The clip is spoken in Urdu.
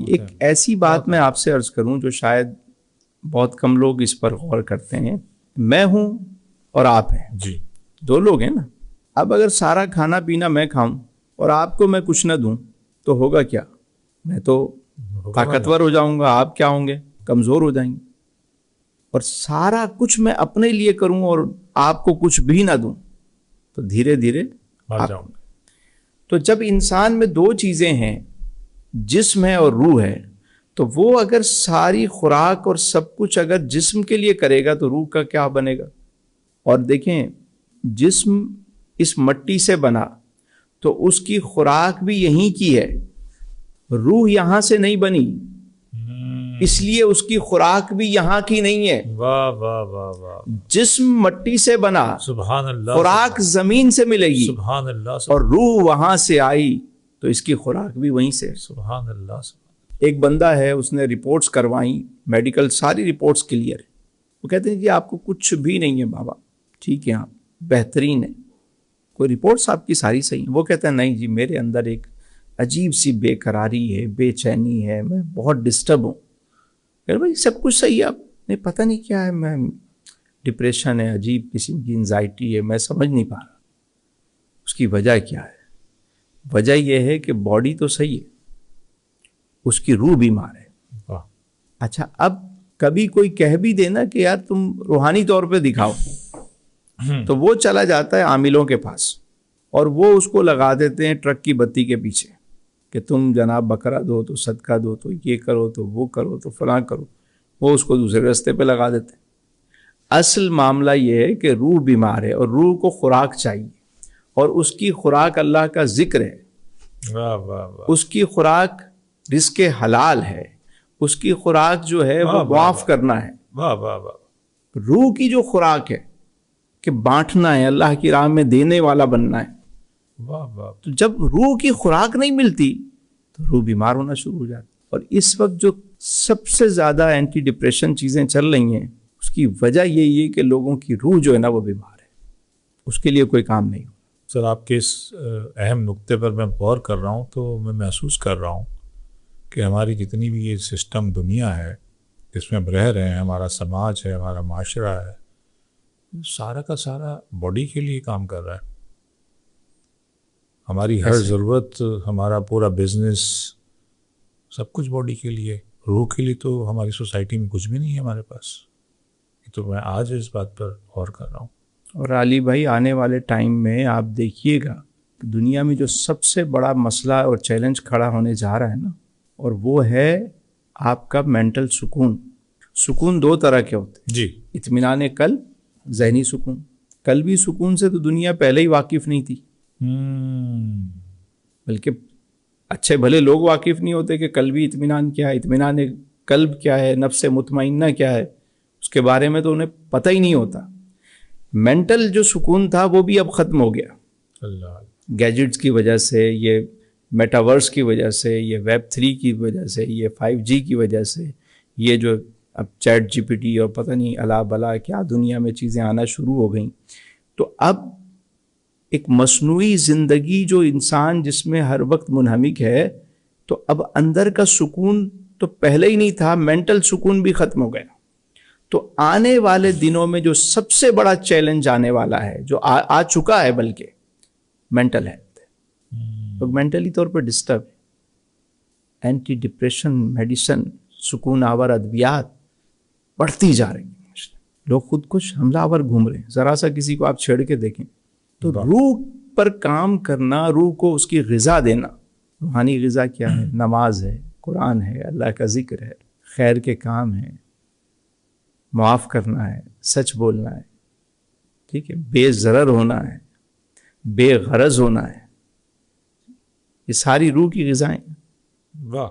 ایک ایسی بات میں آپ سے عرض کروں جو شاید بہت کم لوگ اس پر غور کرتے ہیں. میں ہوں اور آپ ہیں جی، دو لوگ ہیں نا. اب اگر سارا کھانا پینا میں کھاؤں اور آپ کو میں کچھ نہ دوں تو ہوگا کیا؟ میں تو طاقتور ہو جاؤں گا، آپ کیا ہوں گے؟ کمزور ہو جائیں گے. اور سارا کچھ میں اپنے لیے کروں اور آپ کو کچھ بھی نہ دوں تو دھیرے دھیرے آ جاؤں گا. تو جب انسان میں دو چیزیں ہیں، جسم ہے اور روح ہے، تو وہ اگر ساری خوراک اور سب کچھ اگر جسم کے لیے کرے گا تو روح کا کیا بنے گا؟ اور دیکھیں، جسم اس مٹی سے بنا تو اس کی خوراک بھی یہیں کی ہے، روح یہاں سے نہیں بنی، اس لیے اس کی خوراک بھی یہاں کی نہیں ہے. واہ واہ واہ واہ، جسم مٹی سے بنا، سبحان اللہ، خوراک زمین سے ملے گی، سبحان اللہ، اور روح وہاں سے آئی تو اس کی خوراک بھی وہیں سے. سبحان اللہ. ایک بندہ ہے، اس نے رپورٹس کروائیں، میڈیکل ساری رپورٹس کلیئر ہے. وہ کہتے ہیں جی آپ کو کچھ بھی نہیں ہے بابا، ٹھیک ہے آپ بہترین ہیں، کوئی رپورٹس آپ کی ساری صحیح ہیں. وہ کہتے ہیں نہیں جی میرے اندر ایک عجیب سی بے قراری ہے، بے چینی ہے، میں بہت ڈسٹرب ہوں. کہ بھائی سب کچھ صحیح ہے، آپ نہیں پتہ نہیں کیا ہے، میں ڈپریشن ہے، عجیب قسم کی انزائٹی ہے، میں سمجھ نہیں پا رہا اس کی وجہ کیا ہے. وجہ یہ ہے کہ باڈی تو صحیح ہے، اس کی روح بیمار ہے. واہ. اچھا، اب کبھی کوئی کہہ بھی دینا کہ یار تم روحانی طور پہ دکھاؤ، تو وہ چلا جاتا ہے عاملوں کے پاس اور وہ اس کو لگا دیتے ہیں ٹرک کی بتی کے پیچھے کہ تم جناب بکرا دو تو صدقہ دو تو یہ کرو تو وہ کرو تو فلاں کرو. وہ اس کو دوسرے راستے پہ لگا دیتے ہیں. اصل معاملہ یہ ہے کہ روح بیمار ہے اور روح کو خوراک چاہیے، اور اس کی خوراک اللہ کا ذکر ہے. واہ واہ واہ، اس کی خوراک رزق حلال ہے، اس کی خوراک جو ہے وہ معاف کرنا ہے. واہ واہ واہ. روح کی جو خوراک ہے کہ بانٹنا ہے، اللہ کی راہ میں دینے والا بننا ہے. واہ واہ. تو جب روح کی خوراک نہیں ملتی تو روح بیمار ہونا شروع ہو جاتی. اور اس وقت جو سب سے زیادہ اینٹی ڈپریشن چیزیں چل رہی ہیں، اس کی وجہ یہی ہے کہ لوگوں کی روح جو ہے نا وہ بیمار ہے، اس کے لیے کوئی کام نہیں ہو. سر آپ کے اس اہم نقطے پر میں غور کر رہا ہوں تو میں محسوس کر رہا ہوں کہ ہماری جتنی بھی یہ سسٹم دنیا ہے جس میں ہم رہ رہے ہیں، ہمارا سماج ہے، ہمارا معاشرہ ہے، سارا کا سارا باڈی کے لیے کام کر رہا ہے. ہماری ہر ضرورت، ہمارا پورا بزنس، سب کچھ باڈی کے لیے. روح کے لیے تو ہماری سوسائٹی میں کچھ بھی نہیں ہے ہمارے پاس. تو میں آج اس بات پر غور کر رہا ہوں. اور علی بھائی آنے والے ٹائم میں آپ دیکھیے گا دنیا میں جو سب سے بڑا مسئلہ اور چیلنج کھڑا ہونے جا رہا ہے نا، اور وہ ہے آپ کا مینٹل سکون. سکون دو طرح کے ہوتے ہیں، جی، اطمینان قلب، ذہنی سکون. قلبی سکون سے تو دنیا پہلے ہی واقف نہیں تھی، بلکہ اچھے بھلے لوگ واقف نہیں ہوتے کہ قلبی اطمینان کیا ہے، اطمینان قلب کیا ہے، نفس مطمئنہ کیا ہے، اس کے بارے میں تو انہیں پتہ ہی نہیں ہوتا. مینٹل جو سکون تھا وہ بھی اب ختم ہو گیا، اللہ. گیجٹس کی وجہ سے، یہ میٹاورس کی وجہ سے، یہ ویب 3 کی وجہ سے، یہ 5G کی وجہ سے، یہ جو اب چیٹ GPT اور پتہ نہیں الا بلا کیا دنیا میں چیزیں آنا شروع ہو گئیں. تو اب ایک مصنوعی زندگی جو انسان جس میں ہر وقت منہمک ہے، تو اب اندر کا سکون تو پہلے ہی نہیں تھا، مینٹل سکون بھی ختم ہو گیا. تو آنے والے دنوں میں جو سب سے بڑا چیلنج آنے والا ہے، جو آ چکا ہے بلکہ، مینٹل ہیلتھ. لوگ مینٹلی طور پر ڈسٹرب ہے. اینٹی ڈپریشن میڈیسن، سکون آور ادویات بڑھتی جا رہی ہیں. لوگ خود کش حملہ آور گھوم رہے ہیں. ذرا سا کسی کو آپ چھیڑ کے دیکھیں تو روح پر کام کرنا، روح کو اس کی غذا دینا. روحانی غذا کیا ہے؟ نماز ہے، قرآن ہے، اللہ کا ذکر ہے، خیر کے کام ہیں، معاف کرنا ہے، سچ بولنا ہے، ٹھیک ہے، بے ضرر ہونا ہے، بے غرض ہونا ہے. یہ ساری روح کی غذائیں. واہ.